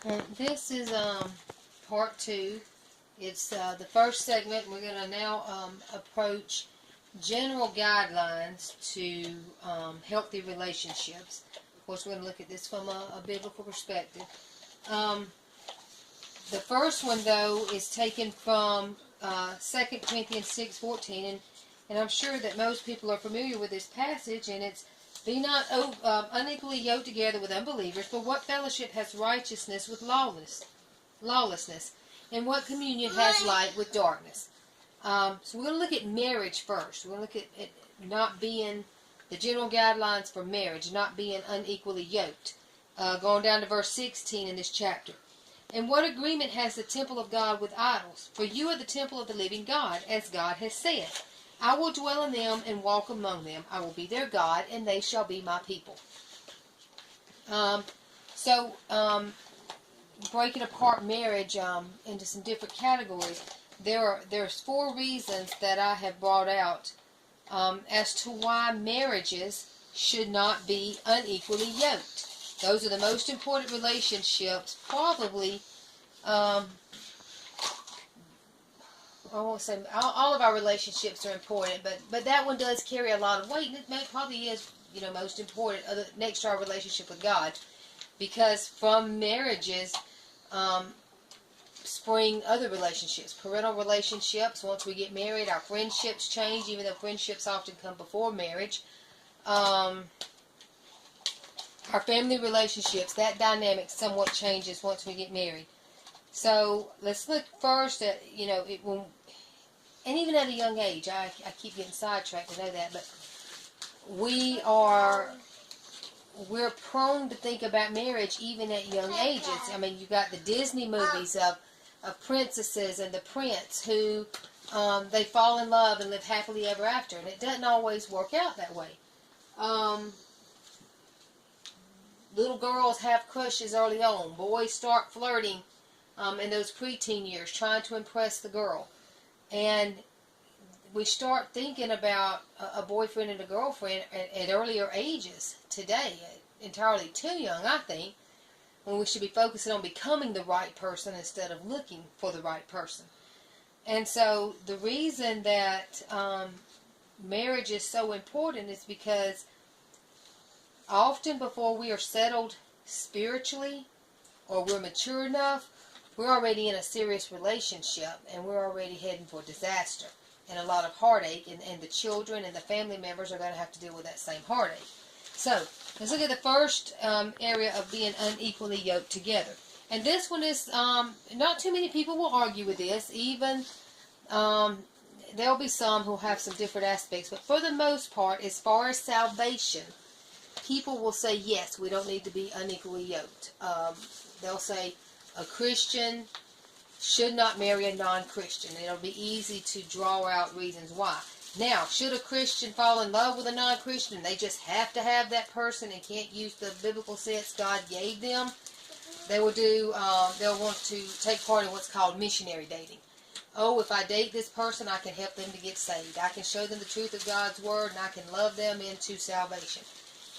And this is part 2. It's the first segment. We're going to now approach general guidelines to healthy relationships. Of course, we're going to look at this from a biblical perspective. The first one, though, is taken from 2 Corinthians 6:14, and I'm sure that most people are familiar with this passage, and it's, "Be not unequally yoked together with unbelievers, for what fellowship has righteousness with lawlessness? And what communion has light with darkness?" So we're going to look at marriage first. We're going to look at not being, the general guidelines for marriage, not being unequally yoked. Going down to verse 16 in this chapter. "And what agreement has the temple of God with idols? For you are the temple of the living God, as God has said, I will dwell in them and walk among them. I will be their God, and they shall be my people." Breaking apart marriage into some different categories, there's 4 reasons that I have brought out as to why marriages should not be unequally yoked. Those are the most important relationships, probably. I won't say all of our relationships are important, but that one does carry a lot of weight, and it probably is, most important, next to our relationship with God, because from marriages spring other relationships, parental relationships. Once we get married, our friendships change, even though friendships often come before marriage. Our family relationships, that dynamic somewhat changes once we get married. So let's look first at, and even at a young age, I keep getting sidetracked, I know that, but we're prone to think about marriage even at young ages. I mean, you got the Disney movies of princesses and the prince who they fall in love and live happily ever after, and it doesn't always work out that way. Little girls have crushes early on. Boys start flirting in those preteen years, trying to impress the girl. And we start thinking about a boyfriend and a girlfriend at earlier ages today, entirely too young, I think, when we should be focusing on becoming the right person instead of looking for the right person. And so the reason that marriage is so important is because often before we are settled spiritually or we're mature enough, we're already in a serious relationship and we're already heading for disaster and a lot of heartache, and the children and the family members are going to have to deal with that same heartache. So let's look at the first area of being unequally yoked together. And this one is, not too many people will argue with this, even there'll be some who have some different aspects, but for the most part, as far as salvation, people will say, yes, we don't need to be unequally yoked. They'll say a Christian should not marry a non-Christian. It'll be easy to draw out reasons why. Now, should a Christian fall in love with a non-Christian and they just have to have that person and can't use the biblical sense God gave them? They will they'll want to take part in what's called missionary dating. Oh, if I date this person, I can help them to get saved. I can show them the truth of God's Word, and I can love them into salvation.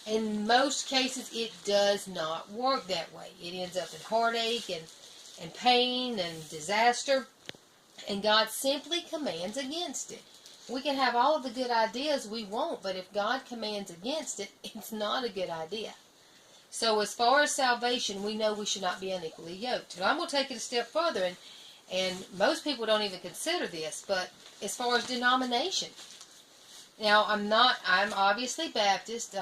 In most cases, it does not work that way. It ends up in heartache and pain and disaster, and God simply commands against it. We can have all of the good ideas we want, but if God commands against it, it's not a good idea. So as far as salvation, we know we should not be unequally yoked. And I'm going to take it a step further, and most people don't even consider this, but as far as denomination. Now, I'm obviously Baptist,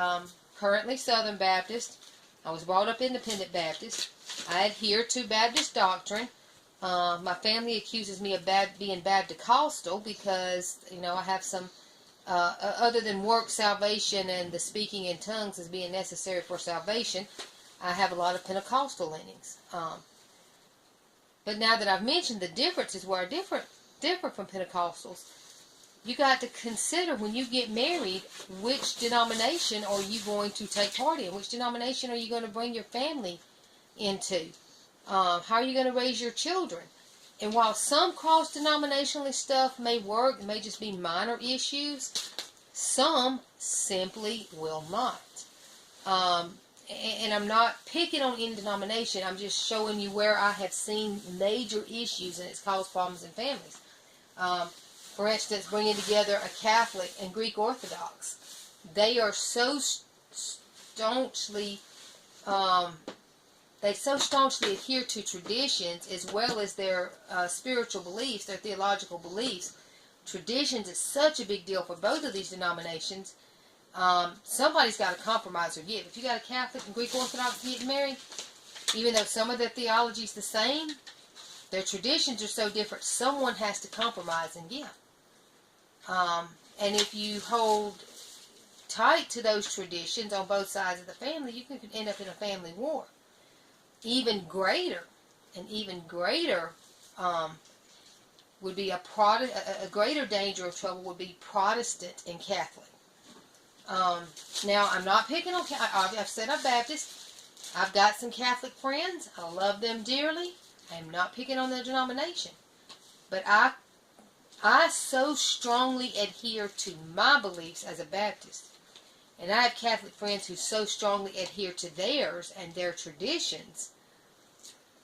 currently Southern Baptist. I was brought up Independent Baptist. I adhere to Baptist doctrine. My family accuses me of being Baptist-costal because, I have some, other than work salvation and the speaking in tongues as being necessary for salvation, I have a lot of Pentecostal leanings. But now that I've mentioned the differences where I differ from Pentecostals, you got to consider when you get married, which denomination are you going to take part in? Which denomination are you going to bring your family into? How are you going to raise your children? And while some cross-denominational stuff may work, it may just be minor issues, some simply will not. and I'm not picking on any denomination, I'm just showing you where I have seen major issues and it's caused problems in families. For instance, bringing together a Catholic and Greek Orthodox. They are so staunchly, they so staunchly adhere to traditions as well as their spiritual beliefs, their theological beliefs. Traditions is such a big deal for both of these denominations. Somebody's got to compromise or give. If you got a Catholic and Greek Orthodox getting married, even though some of their theology is the same, their traditions are so different, someone has to compromise and give. And if you hold tight to those traditions on both sides of the family, you can end up in a family war. Even greater would be a greater danger of trouble would be Protestant and Catholic. Now, I'm not picking on, I've said I'm Baptist. I've got some Catholic friends. I love them dearly. I'm not picking on their denomination. But I so strongly adhere to my beliefs as a Baptist. And I have Catholic friends who so strongly adhere to theirs and their traditions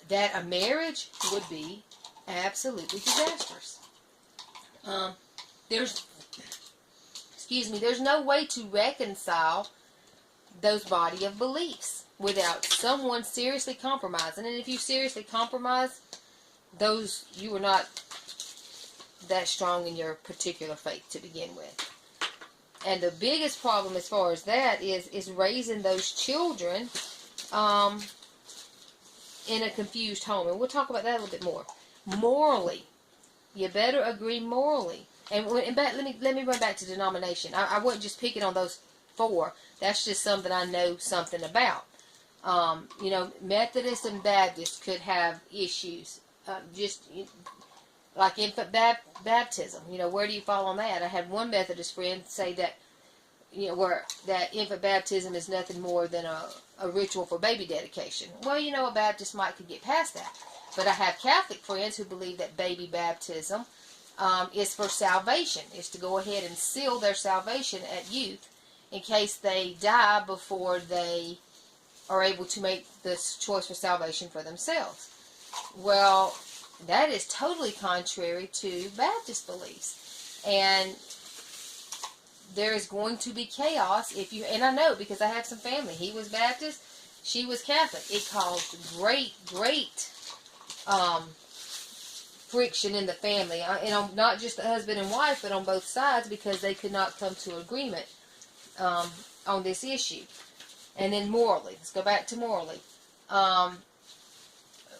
that a marriage would be absolutely disastrous. There's no way to reconcile those body of beliefs without someone seriously compromising. And if you seriously compromise, you are not that strong in your particular faith to begin with. And the biggest problem as far as that is raising those children in a confused home. And we'll talk about that a little bit more. Morally, you better agree morally. And let me run back to denomination. I wasn't just picking on those four. That's just something I know something about. Methodist and Baptist could have issues. Like infant baptism. Where do you fall on that? I had one Methodist friend say that, that infant baptism is nothing more than a ritual for baby dedication. Well, a Baptist might could get past that. But I have Catholic friends who believe that baby baptism is for salvation. Is to go ahead and seal their salvation at youth in case they die before they are able to make this choice for salvation for themselves. Well, that is totally contrary to Baptist beliefs. And there is going to be chaos and I know because I have some family. He was Baptist, she was Catholic. It caused great friction in the family. And not just the husband and wife, but on both sides because they could not come to agreement on this issue. And then morally, let's go back to morally.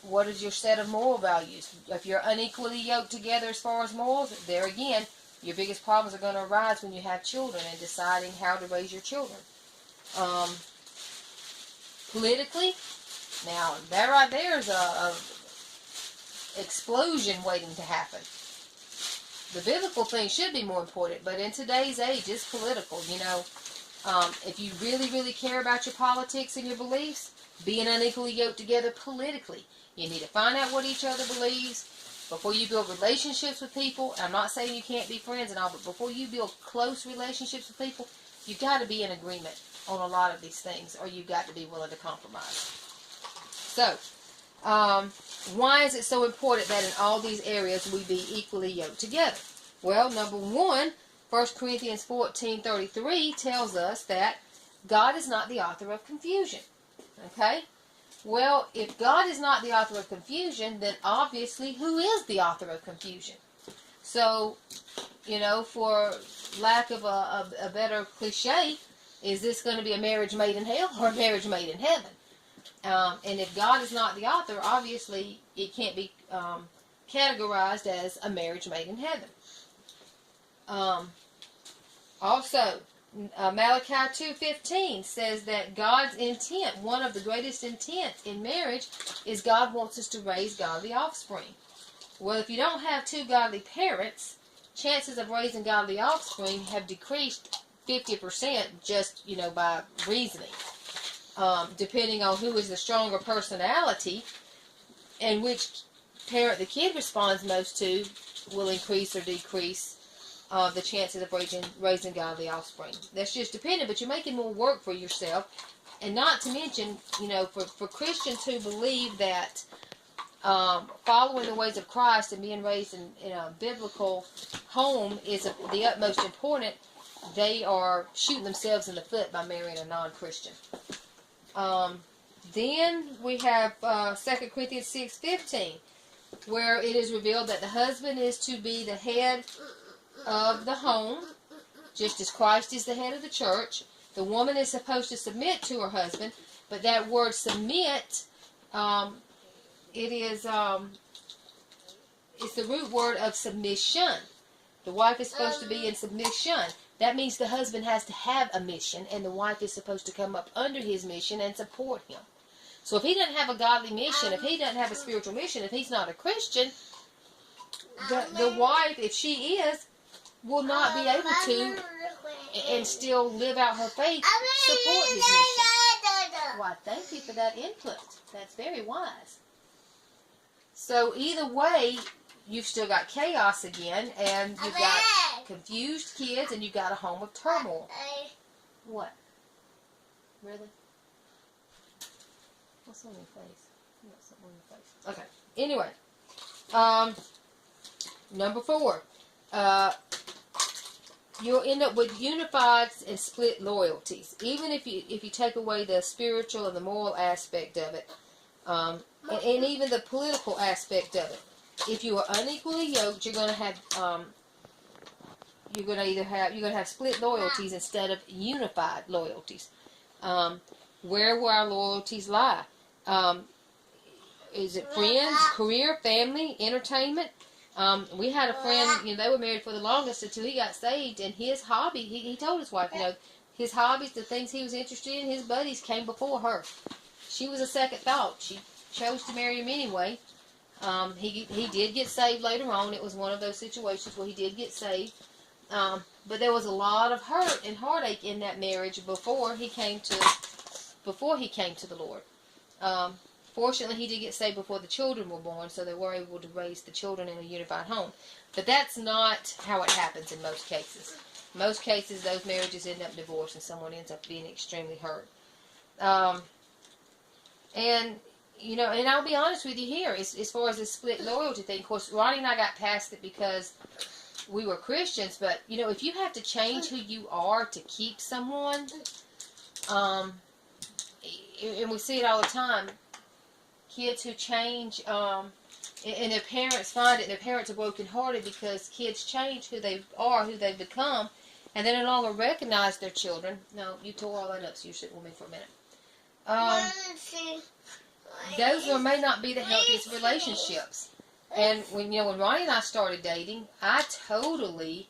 What is your set of moral values? If you're unequally yoked together as far as morals, there again, your biggest problems are going to arise when you have children and deciding how to raise your children. Politically, now that right there is a explosion waiting to happen. The biblical thing should be more important, but in today's age, it's political. If you really care about your politics and your beliefs, being unequally yoked together politically, you need to find out what each other believes before you build relationships with people. I'm not saying you can't be friends and all, but before you build close relationships with people, you've got to be in agreement on a lot of these things, or you've got to be willing to compromise. So, why is it so important that in all these areas we be equally yoked together? Well, number one, 1 Corinthians 14:33 tells us that God is not the author of confusion. Okay? Well, if God is not the author of confusion, then obviously who is the author of confusion? So, for lack of a better cliche, is this going to be a marriage made in hell or a marriage made in heaven? And if God is not the author, obviously it can't be categorized as a marriage made in heaven. Also, Malachi 2:15 says that God's intent, one of the greatest intents in marriage, is God wants us to raise godly offspring. Well, if you don't have two godly parents, chances of raising godly offspring have decreased 50% just, by reasoning. Depending on who is the stronger personality and which parent the kid responds most to will increase or decrease the chances of raising godly offspring. That's just dependent, but you're making more work for yourself And not to mention, for Christians who believe that following the ways of Christ and being raised in a biblical home is the utmost important, they are shooting themselves in the foot by marrying a non-Christian. Then we have 2 Corinthians 6:15, where it is revealed that the husband is to be the head of the home, just as Christ is the head of the church. The woman is supposed to submit to her husband, but that word submit, it's the root word of submission. The wife is supposed to be in submission. That means the husband has to have a mission, and the wife is supposed to come up under his mission and support him. So if he doesn't have a godly mission, if he doesn't have a spiritual mission, if he's not a Christian, the wife, if she is, will not be able to, and still live out her faith, support his mission. Why, thank you for that input. That's very wise. So either way, you've still got chaos again, and you've got confused kids, and you've got a home of turmoil. What? Really? What's on your face? You got something on your face. Okay. Anyway, number 4. You'll end up with unified and split loyalties, even if you take away the spiritual and the moral aspect of it, and even the political aspect of it. If you are unequally yoked, you're going to have you're going to have split loyalties instead of unified loyalties. Where will our loyalties lie? Is it friends, career, family, entertainment? We had a friend, they were married for the longest until he got saved, and his hobby, he told his wife, his hobbies, the things he was interested in, his buddies came before her. She was a second thought. She chose to marry him anyway. He did get saved later on. It was one of those situations where he did get saved. But there was a lot of hurt and heartache in that marriage before he came to the Lord. Fortunately, he did get saved before the children were born, so they were able to raise the children in a unified home. But that's not how it happens in most cases. In most cases, those marriages end up divorced, and someone ends up being extremely hurt. And I'll be honest with you here, as far as the split loyalty thing, of course, Ronnie and I got past it because we were Christians, but, if you have to change who you are to keep someone, and we see it all the time, kids who change, and their parents find it, and their parents are brokenhearted because kids change who they are, who they've become, and they no longer recognize their children. No, you tore all that up, so you sit with me for a minute. Those may not be the healthiest relationships. And when Ronnie and I started dating, I totally,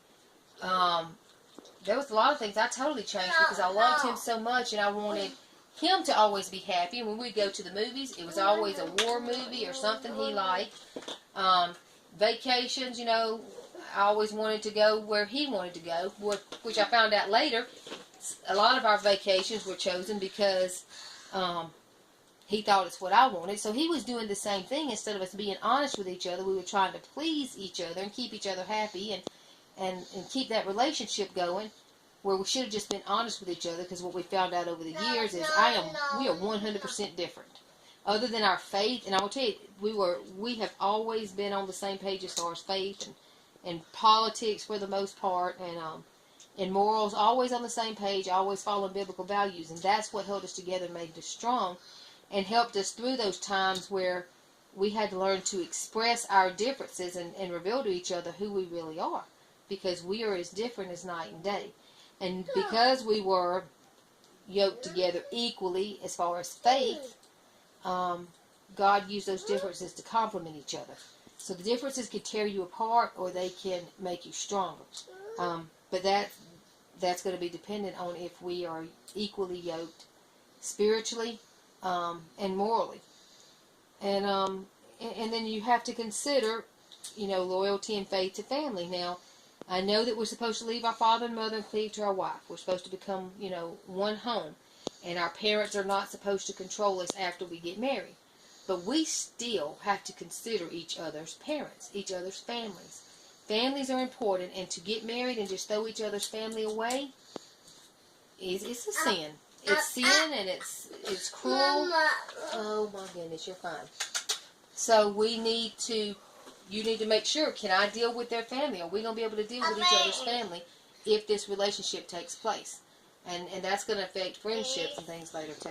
there was a lot of things I totally changed because I loved him so much, and I wanted him to always be happy. And when we'd go to the movies, it was always a war movie or something he liked. Vacations, I always wanted to go where he wanted to go, which I found out later, a lot of our vacations were chosen because he thought it's what I wanted. So he was doing the same thing. Instead of us being honest with each other, we were trying to please each other and keep each other happy and keep that relationship going, where we should have just been honest with each other, because what we found out over the years is we are 100% different. Other than our faith, and I will tell you, we have always been on the same page as far as faith and politics for the most part, and morals, always on the same page, always following biblical values, and that's what held us together, made us strong, and helped us through those times where we had to learn to express our differences and reveal to each other who we really are, because we are as different as night and day. And because we were yoked together equally as far as faith, God used those differences to complement each other. So the differences can tear you apart, or they can make you stronger. But that's going to be dependent on if we are equally yoked spiritually and morally. And then you have to consider, loyalty and faith to family. Now, I know that we're supposed to leave our father and mother and cleave to our wife. We're supposed to become, one home. And our parents are not supposed to control us after we get married. But we still have to consider each other's parents, each other's families. Families are important, and to get married and just throw each other's family away, it's a sin. it's sin and it's cruel. Oh my goodness, you're fine. So you need to make sure, can I deal with their family? Are we going to be able to deal with each other's family if this relationship takes place? And that's going to affect friendships and things later too.